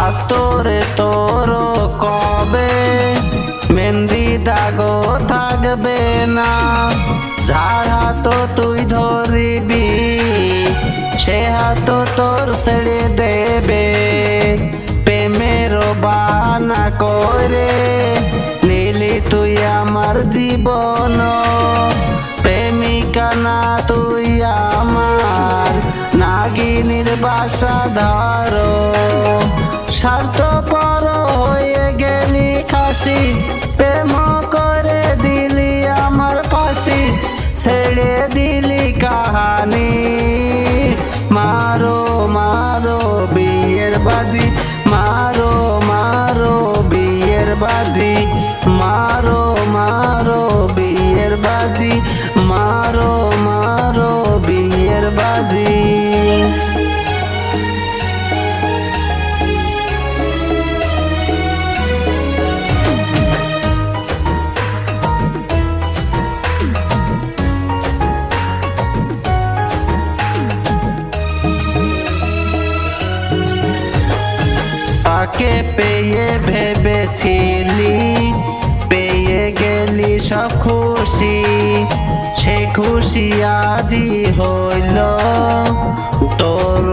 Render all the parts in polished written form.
আতরে তোর কবে মেহেন্দি দাগো থাকবে না, যার হাত তুই ধরিবি সে হাত তোর ছেড়ে দেবে। প্রেমের বাহানা করে নিলি তুই আমার জীবন, প্রেমিকা না তুই আমার নাগিনীর বাসা ধরো। স্বার্থপর হয়ে গেলি খাসি, প্রেম করে দিলি আমার ফাঁসি, ছেড়ে দিলি কাহানি। মারো মারো বিয়ের বাজি, মারো মারো বিয়ের বাজি, মারো মারো বিয়ের বাজি, মারো মারো বিয়ের বাজি। তাকে পেয়ে ভেবেছিলি পেয়ে গেলি সব খুশি, সে খুশি আজি হইল তোর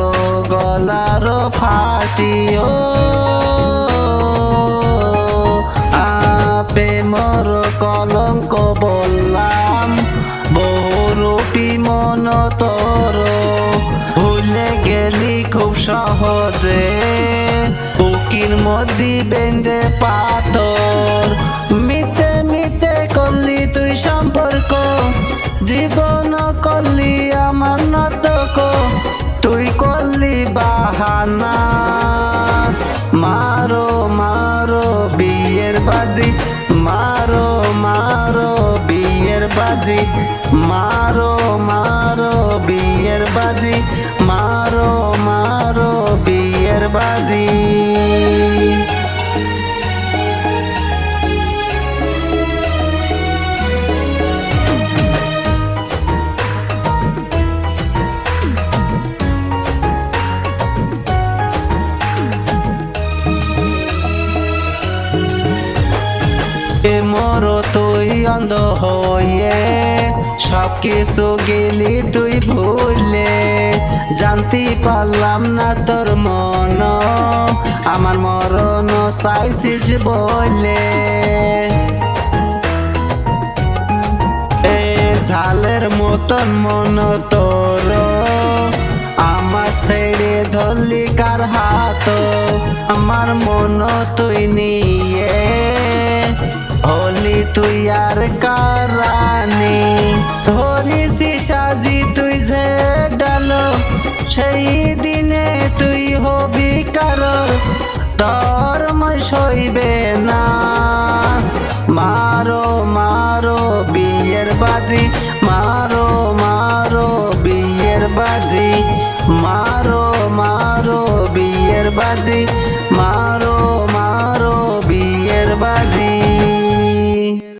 গলার ফাঁসি। ও প্রেমর কলঙ্ক বললাম, বহুরূপী মন তোর ভুলে গেলি খুব সহজে, বুকের মধ্যে বেঁধে পাথর। মিতে মিতে করলি তুই সম্পর্ক, জীবন করলি আমার নাটক, তুই করলি বাহানা। মারো মারো বিয়ের বাজি, মারো মারো বিয়ের বাজি, মারো মারো বিয়ের বাজি, মারো মারো বিয়ের বাজি। মোর তুই অন্ধ হয়ে সব কিছু গেলি তুই ভুলে, জানতে পারলাম না তোর মন আমার মরণ চাইছিস বলে। ঝালের মতন মন তোর আমার ছেড়ে ধরলি কার হাত, আমার মন তুই নিয়ে হলি তুই আর কারানি। ধরিসি সাজি তুই যে ডালো, সেই দিনে তুই হবি কারো তোর মই সইবে না। মারো মারো বিয়ের বাজি, মারো মারো বিয়ের বাজি, মারো মারো বিয়ের বাজি।